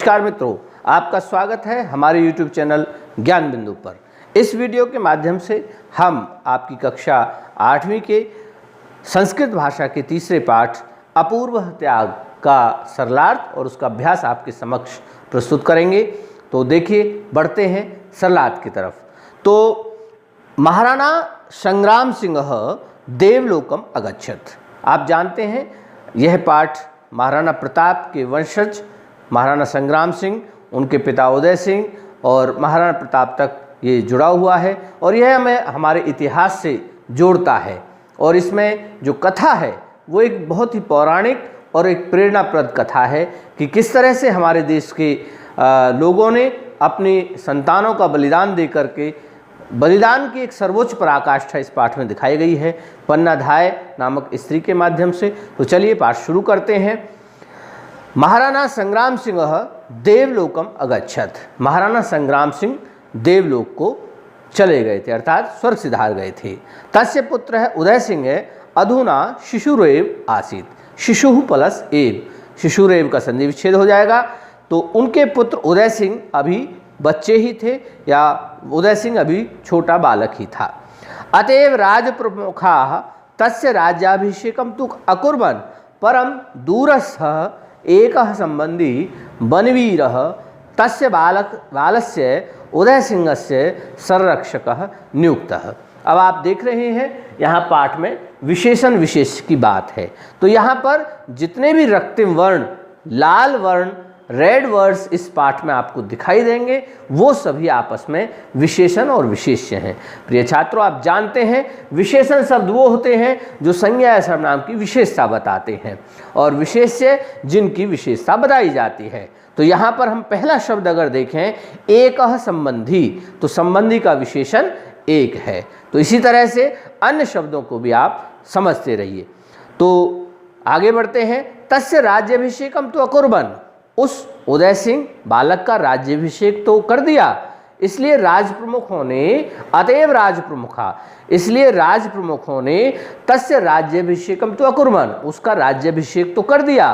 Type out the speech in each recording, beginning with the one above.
नमस्कार मित्रों, आपका स्वागत है हमारे YouTube चैनल ज्ञान बिंदु पर। इस वीडियो के माध्यम से हम आपकी कक्षा 8वीं के संस्कृत भाषा के तीसरे पाठ अपूर्व त्याग का सरलार्थ और उसका अभ्यास आपके समक्ष प्रस्तुत करेंगे। तो देखिए, बढ़ते हैं सरलार्थ की तरफ। तो महाराणा संग्राम सिंह देवलोकम अगच्छत। आप जानते हैं यह पाठ महाराणा प्रताप के वंशज महाराणा संग्राम सिंह, उनके पिता उदय सिंह और महाराणा प्रताप तक ये जुड़ा हुआ है और यह हमें हमारे इतिहास से जोड़ता है। और इसमें जो कथा है वो एक बहुत ही पौराणिक और एक प्रेरणाप्रद कथा है कि किस तरह से हमारे देश के लोगों ने अपनी संतानों का बलिदान दे करके बलिदान की एक सर्वोच्च पराकाष्ठा इस पाठ में दिखाई गई है पन्नाधाय नामक स्त्री के माध्यम से। तो चलिए पाठ शुरू करते हैं। महाराणा संग्राम सिंह देवलोकम अगच्छत। महाराणा संग्राम सिंह देवलोक को चले गए थे, अर्थात स्वर्ग सिधार गए थे। तस्य पुत्र है उदय सिंह अधुना शिशुरेव आसीत। शिशु प्लस एव, शिशुरेव का संधि विच्छेद हो जाएगा। तो उनके पुत्र उदय सिंह अभी बच्चे ही थे, या उदय सिंह अभी छोटा बालक ही था। अतएव राजप्रमुखा तस्य राज्याभिषेकम तु अकुर्वन्, परम दूरस्थ एक संबंधी बनवीर तस्य बालस्य उदय सिंहस्य संरक्षकः नियुक्तः। अब आप देख रहे हैं यहाँ पाठ में विशेषण विशेष की बात है। तो यहाँ पर जितने भी रक्तिम वर्ण, लाल वर्ण, रेड वर्ड्स इस पाठ में आपको दिखाई देंगे, वो सभी आपस में विशेषण और विशेष्य हैं। प्रिय छात्रों, आप जानते हैं विशेषण शब्द वो होते हैं जो संज्ञा या सर्वनाम की विशेषता बताते हैं और विशेष्य जिनकी विशेषता बताई जाती है। तो यहाँ पर हम पहला शब्द अगर देखें एक संबंधी, तो संबंधी का विशेषण एक है। तो इसी तरह से अन्य शब्दों को भी आप समझते रहिए। तो आगे बढ़ते हैं। तस्य राज्याभिषेकम तो अकुर्वन्, उस उदय सिंह बालक का राज्याभिषेक तो कर दिया, इसलिए राजप्रमुखों ने, अतएव राजप्रमुखा, इसलिए राजप्रमुखों ने तस्य राज्याभिषेकम तो अकुर्वन्, उसका राज्याभिषेक तो कर दिया।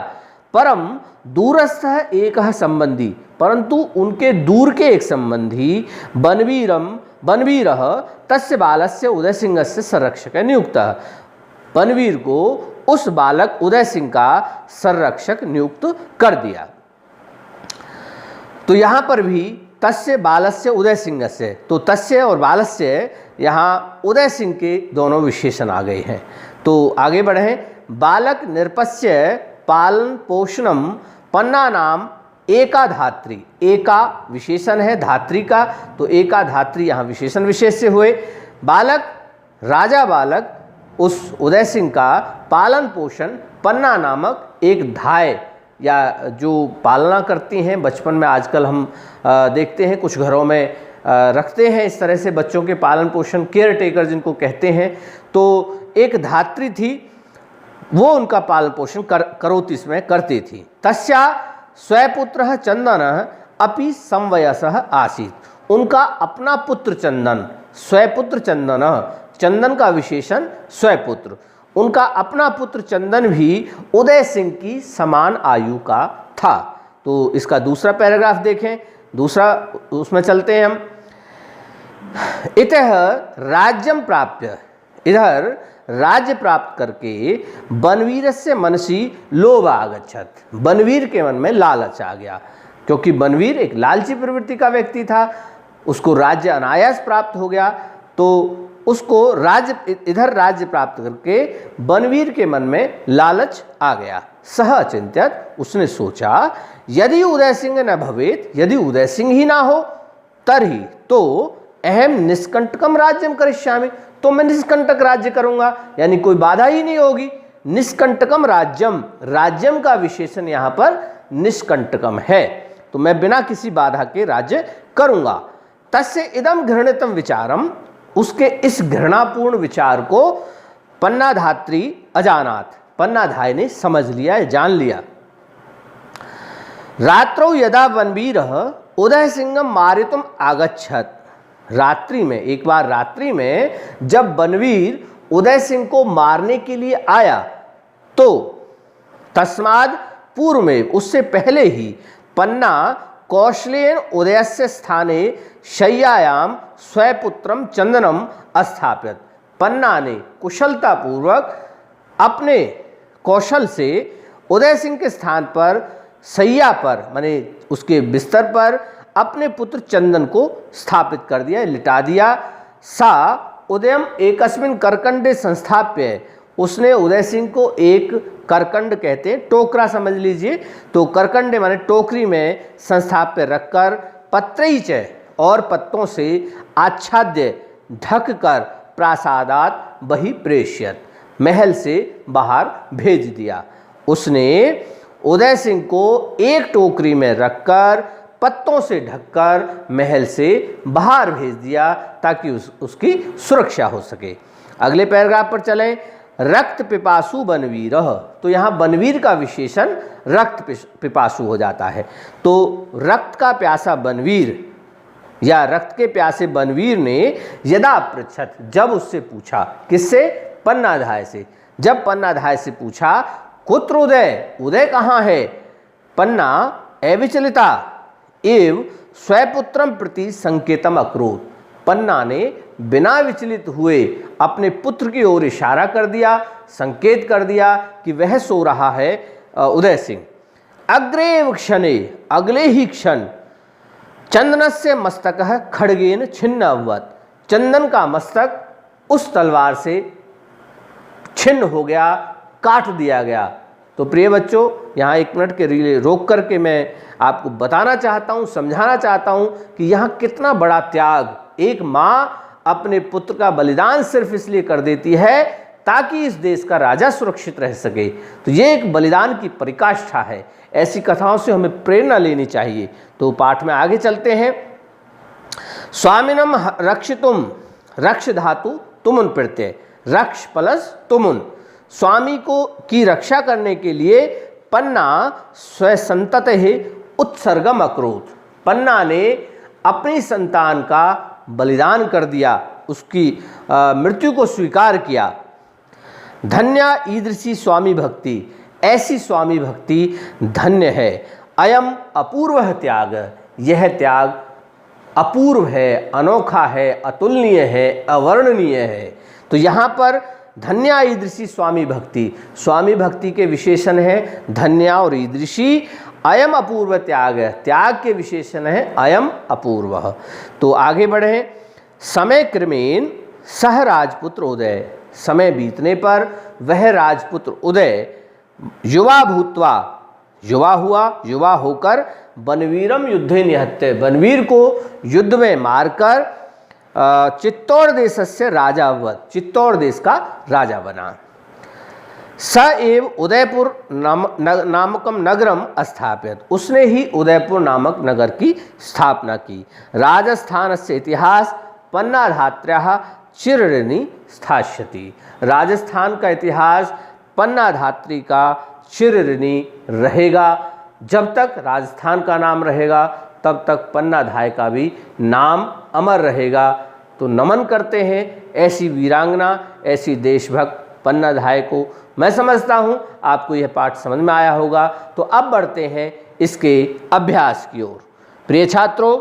परम दूरस्थ एक संबंधी, परंतु उनके दूर के एक संबंधी बनवीर तस्य बालस्य उदय सिंह से संरक्षक नियुक्त, बनवीर को उस बालक उदय सिंह का संरक्षक नियुक्त कर दिया। तो यहाँ पर भी तस्य बालस्य उदय सिंह से, तो तस्य और बालस्य यहाँ उदय सिंह के दोनों विशेषण आ गए हैं। तो आगे बढ़ें। बालक निरपस्य पालन पोषणम पन्ना नाम एका धात्री। एका विशेषण है धात्री का, तो एका धात्री यहाँ विशेषण विशेष से हुए। बालक, राजा बालक उस उदय सिंह का पालन पोषण पन्ना नामक एक धाय या जो पालना करती हैं, बचपन में आजकल हम देखते हैं कुछ घरों में रखते हैं इस तरह से बच्चों के पालन पोषण, केयर टेकर जिनको कहते हैं। तो एक धात्री थी, वो उनका पालन पोषण करोति, इसमें करती थी। तस्या स्वपुत्र चंदन अपि समवयसः आसीत्। उनका अपना पुत्र चंदन, स्वपुत्र चंदन, चंदन का विशेषण स्वपुत्र, उनका अपना पुत्र चंदन भी उदय सिंह की समान आयु का था। तो इसका दूसरा पैराग्राफ देखें, दूसरा उसमें चलते हैं हम। इतः राज्यम प्राप्य, इधर राज्य प्राप्त करके बनवीर से मनसी लोभ आगच्छत। बनवीर के मन में लालच आ गया, क्योंकि बनवीर एक लालची प्रवृत्ति का व्यक्ति था, उसको राज्य अनायास प्राप्त हो गया। तो उसको राज्य, इधर राज्य प्राप्त करके बनवीर के मन में लालच आ गया। सह अचिंत्यत, उसने सोचा यदि उदय सिंह न भवेत, यदि उदय सिंह ही ना हो तरही तो अहम निष्कंटकम राज्यम करिष्यामि, तो मैं निष्कंटक राज्य करूंगा, यानी कोई बाधा ही नहीं होगी। निष्कंटकम राज्यम, राज्यम का विशेषण यहाँ पर निष्कंटकम है, तो मैं बिना किसी बाधा के राज्य करूंगा। तस्य इदम घृणितम विचारम, उसके इस घृणापूर्ण विचार को पन्नाधात्री अजानात, पन्नाधाय ने समझ लिया, जान लिया। रात्रौ यदा बनवीर उदय सिंह मारितुम आगच्छत। रात्रि में, एक बार रात्रि में जब बनवीर उदय सिंह को मारने के लिए आया, तो तस्माद पूर्व में, उससे पहले ही पन्ना कौशलेन उदयस्य स्थाने शय्यायां स्वपुत्रम चंदनम अस्थापित। पन्ना ने कुशलतापूर्वक अपने कौशल से उदय सिंह के स्थान पर शैया पर माने उसके बिस्तर पर अपने पुत्र चंदन को स्थापित कर दिया, लिटा दिया। सा उदयम एकस्मिन करकंडे संस्थाप्य, उसने उदय सिंह को एक करकंड कहते हैं, टोकरा समझ लीजिए, तो करकंडे माने टोकरी में संस्थाप्य रखकर पत्रैच और पत्तों से आच्छाद्य ढक कर प्रासादात बहि प्रेष्यत, महल से बाहर भेज दिया। उसने उदय सिंह को एक टोकरी में रखकर पत्तों से ढककर महल से बाहर भेज दिया ताकि उसकी सुरक्षा हो सके। अगले पैराग्राफ पर चलें। रक्त पिपासु बनवीर, तो यहाँ बनवीर का विशेषण रक्त पिपासु हो जाता है। तो रक्त का प्यासा बनवीर या रक्त के प्यासे बनवीर ने यदा पृच्छत, जब उससे पूछा, किससे? पन्नाधाय से। जब पन्नाधाय से पूछा कुत्र उदय, उदय कहाँ है? पन्ना अविचलिता एव स्वपुत्रम प्रति संकेतम अकरोत, पन्ना ने बिना विचलित हुए अपने पुत्र की ओर इशारा कर दिया, संकेत कर दिया कि वह सो रहा है उदय सिंह। अग्रेव क्षणे, अगले ही क्षण, चंदनस्य मस्तकः खड्गेन छिन्न अभवत्, चंदन का मस्तक उस तलवार से छिन्न हो गया, काट दिया गया। तो प्रिय बच्चों, यहाँ एक मिनट के लिए रोक करके मैं आपको बताना चाहता हूँ, समझाना चाहता हूँ कि यहाँ कितना बड़ा त्याग एक माँ अपने पुत्र का बलिदान सिर्फ इसलिए कर देती है ताकि इस देश का राजा सुरक्षित रह सके। तो ये एक बलिदान की परिकाष्ठा है। ऐसी कथाओं से हमें प्रेरणा लेनी चाहिए। तो पाठ में आगे चलते हैं। स्वामिनम रक्षितुम, रक्ष धातु तुमुन प्रत्यय, रक्ष प्लस तुमुन, स्वामी को की रक्षा करने के लिए पन्ना स्वसंतत ही उत्सर्गम अकरोत, पन्ना ने अपनी संतान का बलिदान कर दिया, उसकी मृत्यु को स्वीकार किया। धन्या ईदृशी स्वामी भक्ति, ऐसी स्वामी भक्ति धन्य है। अयम अपूर्व त्याग, यह त्याग अपूर्व है, अनोखा है, अतुलनीय है, अवर्णनीय है। तो यहाँ पर धन्या ईदृशी स्वामी भक्ति, स्वामी भक्ति के विशेषण है धन्या और ईदृशी। अयम अपूर्व त्याग, त्याग के विशेषण है अयम अपूर्व। तो आगे बढ़े। समय क्रमेण सह राजपुत्र उदय, समय बीतने पर वह राजपुत्र उदय युवा भूत्वा, युवा हुआ, युवा होकर बनवीरम युद्धे निहत्य, बनवीर को युद्ध में मारकर चित्तौड़ देश से राजा अवध, चित्तौड़ देश का राजा बना। स एव उदयपुर नामकम नगरम स्थापित, उसने ही उदयपुर नामक नगर की स्थापना की। राजस्थान से इतिहास पन्नाधात्र्याः चिरऋणी स्थास्यति, राजस्थान का इतिहास पन्नाधात्री का चिरऋणी रहेगा। जब तक राजस्थान का नाम रहेगा तब तक पन्नाधाय का भी नाम अमर रहेगा। तो नमन करते हैं ऐसी वीरांगना, ऐसी देशभक्त पन्नाधाय को। मैं समझता हूँ आपको यह पाठ समझ में आया होगा। तो अब बढ़ते हैं इसके अभ्यास की ओर। प्रिय छात्रों,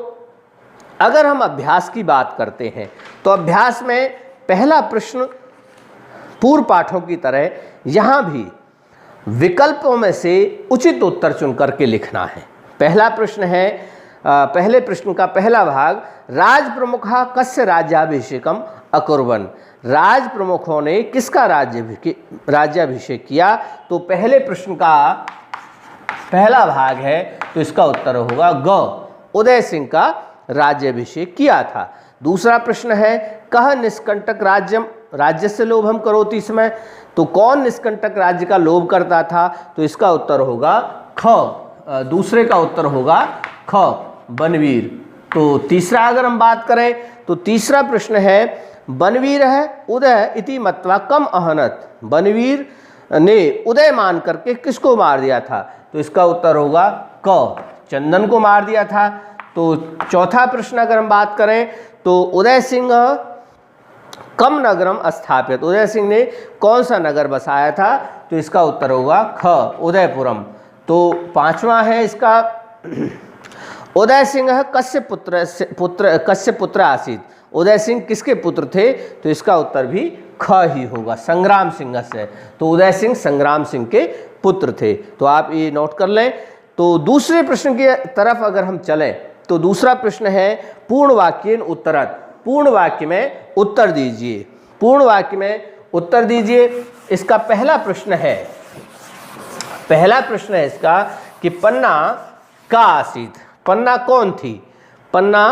अगर हम अभ्यास की बात करते हैं तो अभ्यास में पहला प्रश्न पूर्व पाठों की तरह यहाँ भी विकल्पों में से उचित उत्तर चुन करके लिखना है। पहला प्रश्न है, पहले प्रश्न का पहला भाग, राज प्रमुखा कस्य राज्याभिषेकम अकुर्वन्, राज प्रमुखों ने किसका राज्याभिषेक किया। तो पहले प्रश्न का पहला भाग है, तो इसका उत्तर होगा ग, उदय सिंह का राज्याभिषेक किया था। दूसरा प्रश्न है, कह निष्कंटक राज्यम राज्यस्य लोभम करोति इसमें, तो कौन निष्कंटक राज्य का लोभ करता था। तो इसका उत्तर होगा ख, दूसरे का उत्तर होगा ख, बनवीर। तो तीसरा अगर हम बात करें तो तीसरा प्रश्न है, बनवीर है उदय इति मत्वा कम अहनत, बनवीर ने उदय मान करके किसको मार दिया था। तो इसका उत्तर होगा क, चंदन को मार दिया था। तो चौथा प्रश्न अगर हम बात करें तो उदय सिंह कम नगरम स्थापित, उदय सिंह ने कौन सा नगर बसाया था। तो इसका उत्तर होगा ख, उदयपुरम। तो पांचवा है इसका उदय सिंह कस्य पुत्र आसीत। उदय सिंह किसके पुत्र थे? तो इसका उत्तर भी ख ही होगा, संग्राम सिंह से। तो उदय सिंह संग्राम सिंह के पुत्र थे। तो आप ये नोट कर लें। तो दूसरे प्रश्न की तरफ अगर हम चलें तो दूसरा प्रश्न है पूर्ण वाक्येन उत्तरत। पूर्ण वाक्य में उत्तर दीजिए। पूर्ण वाक्य में उत्तर दीजिए। इसका पहला प्रश्न है इसका कि पन्ना का आसीत। पन्ना कौन थी? पन्ना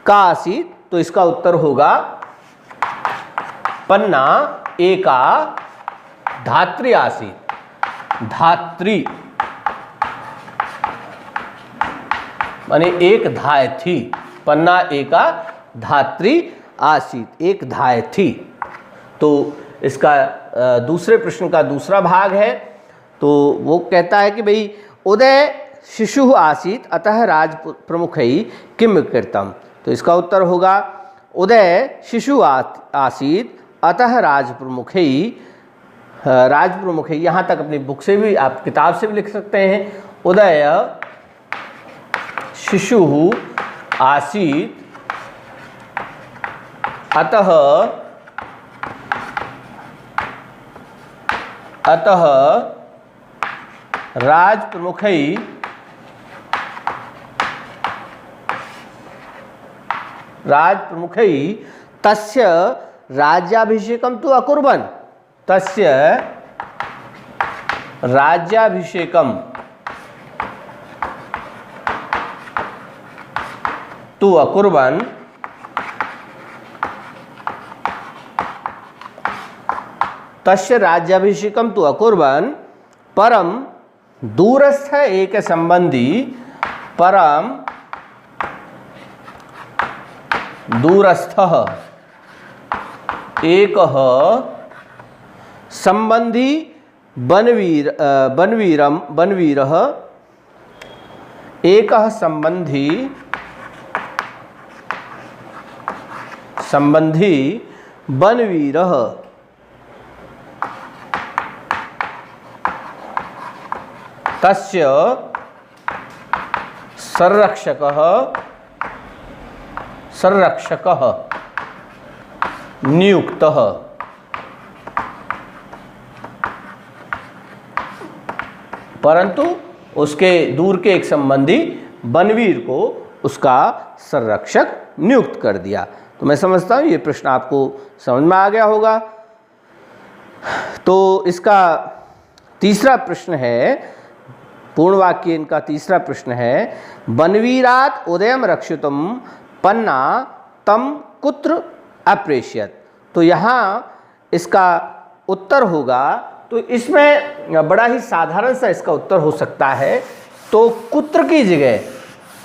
का आसीत। तो इसका उत्तर होगा पन्ना एका धात्री आसीत। धात्री माने एक धाय थी। पन्ना एका धात्री आसीत, एक धाय थी। तो इसका दूसरे प्रश्न का दूसरा भाग है। तो वो कहता है कि भाई उदय शिशु आसीत अतः राज प्रमुखै किम कृतम। तो इसका उत्तर होगा उदय शिशु आसीत अतः राज प्रमुखै। यहाँ तक अपनी बुक से भी, आप किताब से भी लिख सकते हैं। उदय शिशु आसीत अतः राज प्रमुखै तस्य राज्याभिषेकं तु अकुर्वन्। तस्य राज्याभिषेकं तु अकुर्वन् तस्य राज्याभिषेकं तु अकुर्वन् परम दूरस्थ एक संबंधी परम दूरस्थः एकः संबंधी बनवीरः एकः संबंधी बनवीरः तस्य संरक्षकः नियुक्तः। परंतु उसके दूर के एक संबंधी बनवीर को उसका संरक्षक नियुक्त कर दिया। तो मैं समझता हूँ ये प्रश्न आपको समझ में आ गया होगा। तो इसका तीसरा प्रश्न है, पूर्ण वाक्य इनका तीसरा प्रश्न है, बनवीरात उदयम रक्षितुम पन्ना तम कुत्र अप्रेष्यत। तो यहाँ इसका उत्तर होगा, तो इसमें बड़ा ही साधारण सा इसका उत्तर हो सकता है। तो कुत्र की जगह,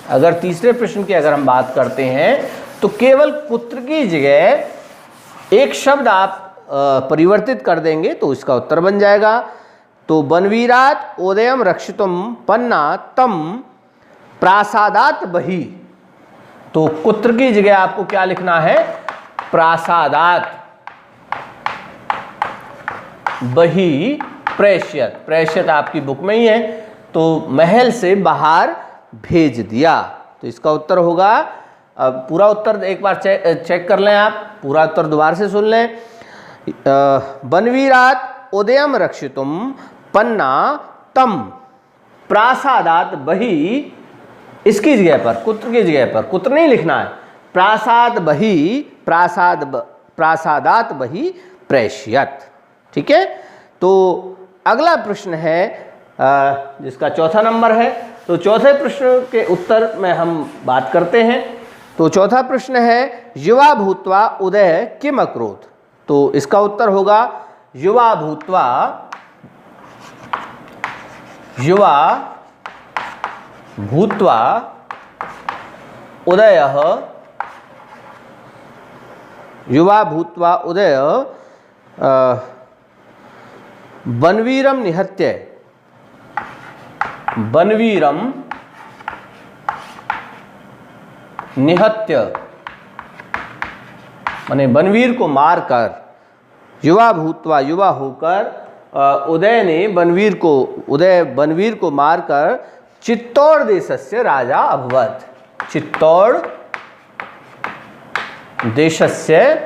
अगर तीसरे प्रश्न की अगर हम बात करते हैं तो केवल पुत्र की जगह एक शब्द आप परिवर्तित कर देंगे तो इसका उत्तर बन जाएगा। तो बनवीरात उदयम रक्षितुम पन्ना तम प्रासादात बहि। तो कुत्र की जगह आपको क्या लिखना है? प्रासादात बहि प्रेष्यत। प्रेष्यत आपकी बुक में ही है। तो महल से बाहर भेज दिया। तो इसका उत्तर होगा, अब पूरा उत्तर एक बार चेक कर लें आप, पूरा उत्तर दोबारा से सुन लें। बनवीरात उदयम रक्षितुम पन्ना तम प्रासादात बहि, इसकी जगह पर, कुत्र की जगह पर, कुत्र नहीं लिखना है, प्रासाद बहि, प्रासादात बहि प्रेष्यत। ठीक है। तो अगला प्रश्न है जिसका चौथा नंबर है। तो चौथे प्रश्न के उत्तर में हम बात करते हैं। तो चौथा प्रश्न है, युवा भूत्वा उदय किम अकरोत्। तो इसका उत्तर होगा युवा भूत्वा उदय बनवीरम निहत्य, माने बनवीर को मारकर, युवा भूत्वा युवा होकर, उदय बनवीर को मारकर चित्तौड़ देशस्य राजा अभवत्। चित्तौड़ देशस्य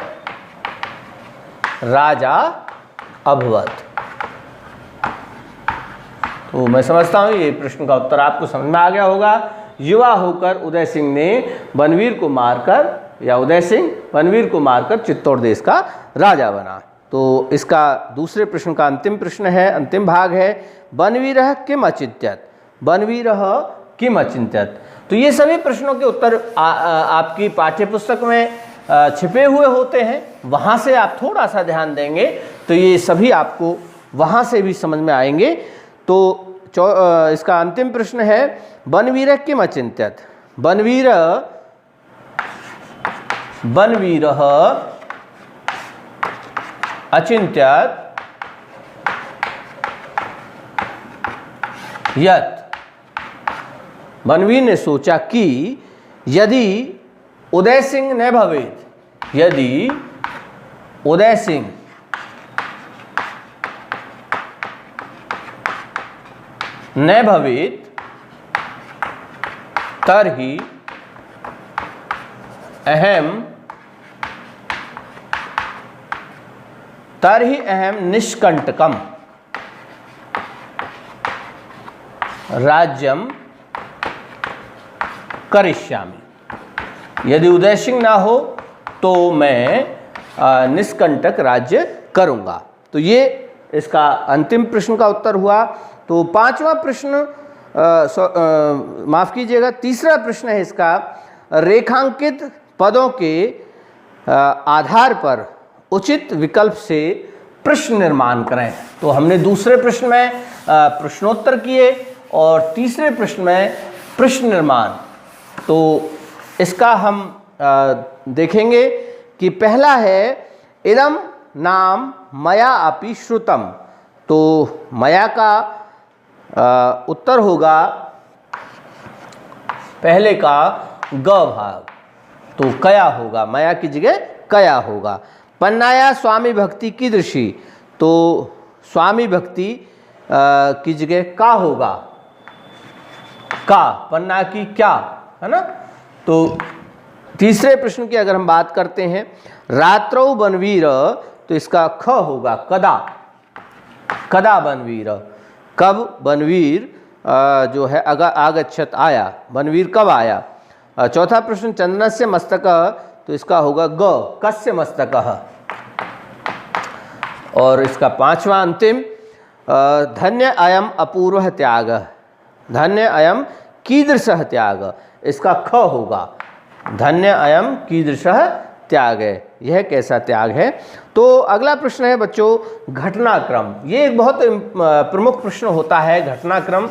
राजा अभवत्। तो मैं समझता हूं ये प्रश्न का उत्तर आपको समझ में आ गया होगा। युवा होकर उदय सिंह ने बनवीर को मारकर, या उदय सिंह बनवीर को मारकर चित्तौड़ देश का राजा बना। तो इसका दूसरे प्रश्न का अंतिम प्रश्न है, अंतिम भाग है, बनवीरः किम अचिंत्यत। बनवीरः किम अचिंत्यत। तो ये सभी प्रश्नों के उत्तर आपकी पाठ्यपुस्तक में छिपे हुए होते हैं, वहाँ से आप थोड़ा सा ध्यान देंगे तो ये सभी आपको वहाँ से भी समझ में आएंगे। तो इसका अंतिम प्रश्न है, बनवीरः किम अचिंत्यत। बनवीरः अचिंत्यत यत्। बनवीर ने सोचा कि यदि उदय सिंह न भवेत्, यदि उदय सिंह न भवेत् तर्हि अहम निष्कंटकम राज्यम करिष्यामि। यदि उदय सिंह ना हो तो मैं निष्कंटक राज्य करूंगा। तो ये इसका अंतिम प्रश्न का उत्तर हुआ। तो पांचवा प्रश्न, माफ कीजिएगा, तीसरा प्रश्न है इसका, रेखांकित पदों के आधार पर उचित विकल्प से प्रश्न निर्माण करें। तो हमने दूसरे प्रश्न में प्रश्नोत्तर किए और तीसरे प्रश्न में प्रश्न निर्माण। तो इसका हम देखेंगे कि पहला है, इदम नाम मया अपि श्रुतम। तो मया का उत्तर होगा पहले का ग भाग, तो कया होगा, मया की जगह कया होगा। पन्नाया स्वामी भक्ति कीदृशी। तो स्वामी भक्ति की जगह का होगा, का, पन्ना की क्या, है ना। तो तीसरे प्रश्न की अगर हम बात करते हैं, रात्रौ बनवीर, तो इसका ख होगा कदा, कदा बनवीर, कब बनवीर जो है आगच्छत आया, बनवीर कब आया। चौथा प्रश्न, चंदनस्य मस्तकः, तो इसका होगा ग, कस्य मस्तकः। और इसका पांचवा अंतिम, धन्य अयम अपूर्वः त्यागः, धन्य अयम कीदृशः त्यागः, इसका ख होगा, धन्य अयम कीदृशः त्याग है, यह कैसा त्याग है। तो अगला प्रश्न है बच्चों, घटनाक्रम। ये एक बहुत प्रमुख प्रश्न होता है, घटनाक्रम।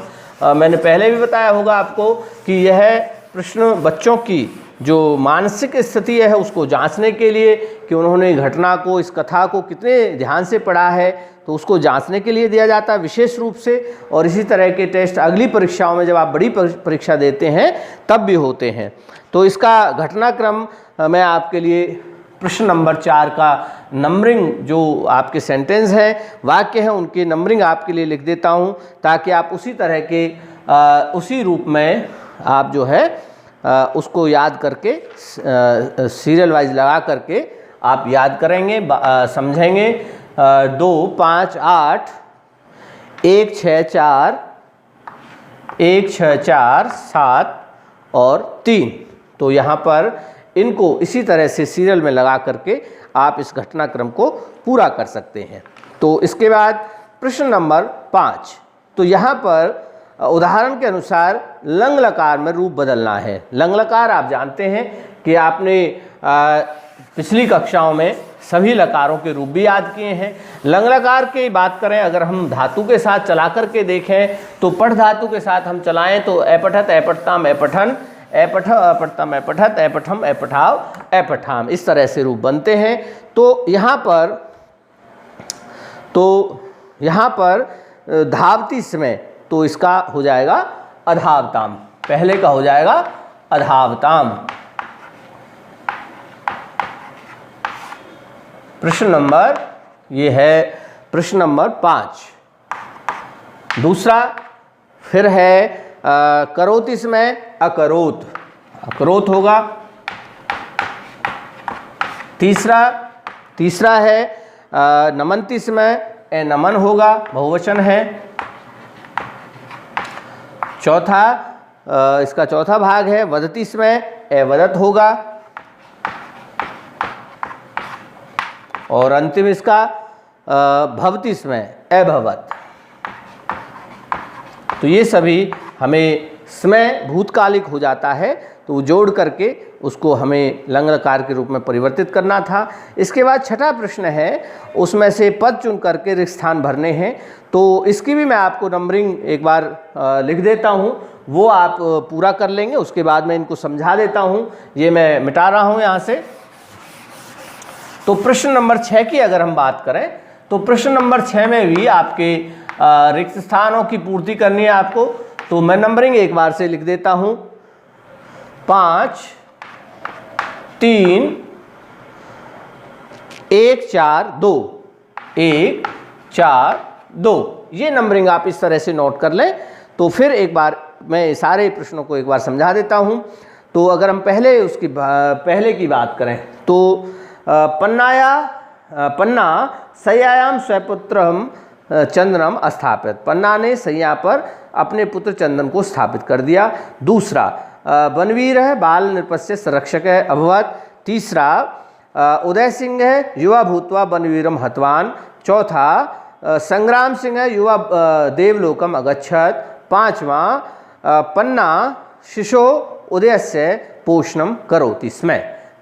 मैंने पहले भी बताया होगा आपको कि यह प्रश्न बच्चों की जो मानसिक स्थिति है उसको जांचने के लिए, कि उन्होंने घटना को, इस कथा को कितने ध्यान से पढ़ा है, तो उसको जांचने के लिए दिया जाता है विशेष रूप से। और इसी तरह के टेस्ट अगली परीक्षाओं में जब आप बड़ी परीक्षा देते हैं तब भी होते हैं। तो इसका घटनाक्रम मैं आपके लिए प्रश्न नंबर 4 का नंबरिंग, जो आपके सेंटेंस हैं, वाक्य हैं, उनकी नंबरिंग आपके लिए लिख देता हूं, ताकि आप उसी तरह के उसी रूप में आप जो है उसको याद करके सीरियल वाइज लगा करके आप याद करेंगे, समझेंगे। 2, 5, 8, 1, 6, 4, 1, 6, 4, 7 और 3। तो यहाँ पर इनको इसी तरह से सीरियल में लगा करके आप इस घटनाक्रम को पूरा कर सकते हैं। तो इसके बाद प्रश्न नंबर 5, तो यहाँ पर उदाहरण के अनुसार लंग लकार में रूप बदलना है। लंग लकार आप जानते हैं कि आपने पिछली कक्षाओं में सभी लकारों के रूप भी याद किए हैं। लंग लकार की बात करें, अगर हम धातु के साथ चला करके देखें तो पठ धातु के साथ हम चलाएं तो ऐपठत, ऐपठताम, ऐपठन, ऐपठ, अपठतम, ऐपठत, ऐपठम, ऐपठाव, ऐपठाम, इस तरह से रूप बनते हैं। तो यहाँ पर धावती समय, तो इसका हो जाएगा अधावताम, पहले का हो जाएगा अधावताम। प्रश्न नंबर, ये है प्रश्न नंबर 5। दूसरा फिर है करोति समय अकरोत, अकरोत होगा। तीसरा है नमन्ति समय नमन होगा, बहुवचन है। चौथा इसका चौथा भाग है वदति समय वदत होगा। और अंतिम इसका भवति समय अभवत। तो ये सभी हमें समय भूतकालिक हो जाता है, तो जोड़ करके उसको हमें लंग्लकार के रूप में परिवर्तित करना था। इसके बाद छठा प्रश्न है, उसमें से पद चुन करके रिक्त स्थान भरने हैं। तो इसकी भी मैं आपको नंबरिंग एक बार लिख देता हूँ, वो आप पूरा कर लेंगे। उसके बाद मैं इनको समझा देता हूँ। ये मैं मिटा रहा हूँ यहाँ से। तो प्रश्न नंबर 6 की अगर हम बात करें, तो प्रश्न नंबर 6 में भी आपके रिक्त स्थानों की पूर्ति करनी है आपको। तो मैं नंबरिंग एक बार से लिख देता हूँ, 5 3 1 4 2 1 4 2। ये नंबरिंग आप इस तरह से नोट कर लें। तो फिर एक बार मैं सारे प्रश्नों को एक बार समझा देता हूँ। तो अगर हम पहले की बात करें, तो पन्ना शय्यायां स्वपुत्रम चंदनम अस्थापित, पन्ना ने शैया पर अपने पुत्र चंदन को स्थापित कर दिया। दूसरा बनवीर है बाल नृपस्य संरक्षक है अभवत। तीसरा उदय सिंह है युवा भूतवा बनवीरम हतवान। चौथा संग्राम सिंह है युवा देवलोकम अगच्छत। पांचवा पन्ना शिशो उदयस्य पोषणम करोति स्म।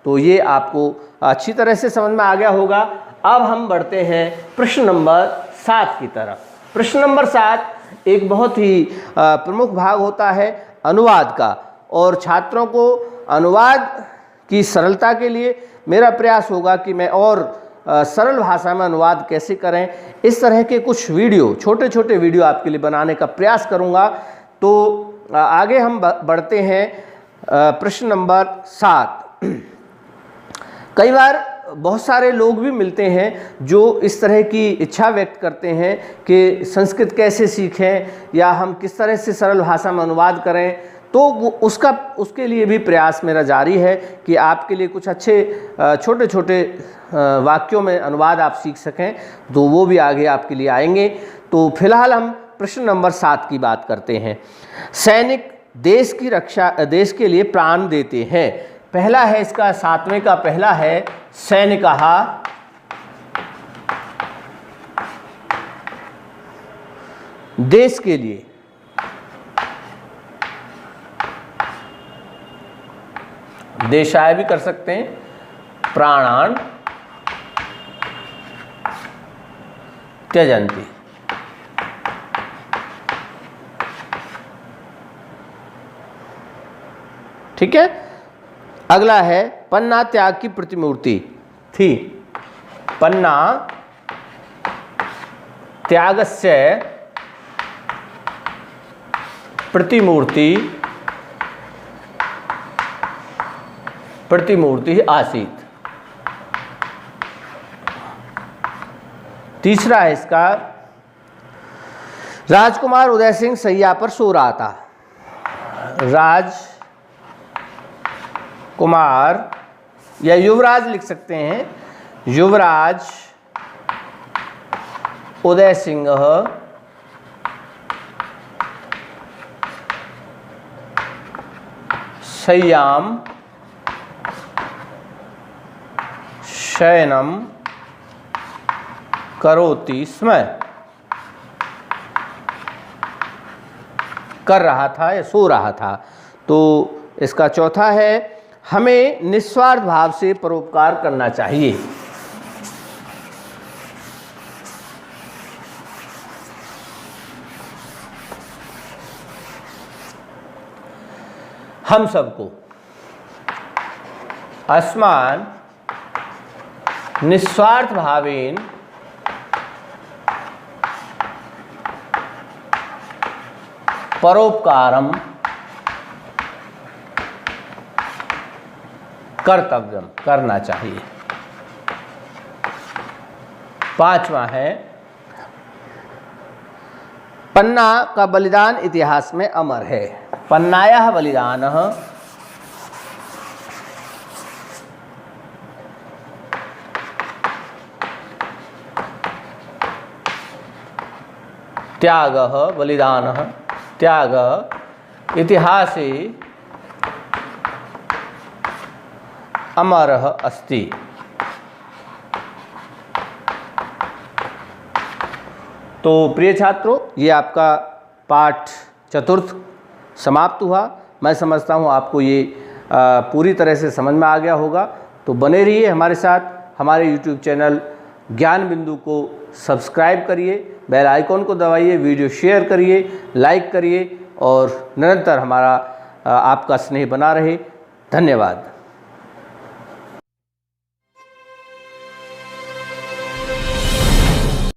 तो ये आपको अच्छी तरह से समझ में आ गया होगा। अब हम बढ़ते हैं प्रश्न नंबर 7 की तरफ। प्रश्न नंबर 7 एक बहुत ही प्रमुख भाग होता है अनुवाद का, और छात्रों को अनुवाद की सरलता के लिए मेरा प्रयास होगा कि मैं और सरल भाषा में अनुवाद कैसे करें, इस तरह के कुछ वीडियो, छोटे छोटे वीडियो आपके लिए बनाने का प्रयास करूंगा। तो आगे हम बढ़ते हैं प्रश्न नंबर 7। कई बार बहुत सारे लोग भी मिलते हैं जो इस तरह की इच्छा व्यक्त करते हैं कि संस्कृत कैसे सीखें या हम किस तरह से सरल भाषा में अनुवाद करें। तो उसके लिए भी प्रयास मेरा जारी है कि आपके लिए कुछ अच्छे छोटे छोटे वाक्यों में अनुवाद आप सीख सकें, तो वो भी आगे आपके लिए आएंगे। तो फिलहाल हम प्रश्न नंबर 7 की बात करते हैं। सैनिक देश की रक्षा, देश के लिए प्राण देते हैं। पहला है इसका 7वें का पहला है सैनिकः देश के लिए, देशाय भी कर सकते हैं, प्राणान त्यजन्ति। ठीक है। अगला है पन्ना त्याग की प्रतिमूर्ति थी। पन्ना त्यागस्य प्रतिमूर्ति आसीत। तीसरा है इसका राजकुमार उदय सिंह शैया पर सो रहा था। राजकुमार या युवराज लिख सकते हैं, युवराज उदय सिंह शय्याम शयनम करोति स्म, कर रहा था या सो रहा था। तो इसका चौथा है हमें निस्वार्थ भाव से परोपकार करना चाहिए। हम सबको अस्मान निस्वार्थ भावेन परोपकारम कर्तव्यम, करना चाहिए। पांचवा है पन्ना का बलिदान इतिहास में अमर है। पन्नायाः बलिदानः त्यागः बलिदानः त्यागः इतिहासे अमरः अस्ति। तो प्रिय छात्रों, ये आपका पाठ चतुर्थ समाप्त हुआ। मैं समझता हूँ आपको ये पूरी तरह से समझ में आ गया होगा। तो बने रहिए हमारे साथ। हमारे YouTube चैनल ज्ञान बिंदु को सब्सक्राइब करिए, बेल आइकॉन को दबाइए, वीडियो शेयर करिए, लाइक करिए और निरंतर हमारा आपका स्नेह बना रहे। धन्यवाद।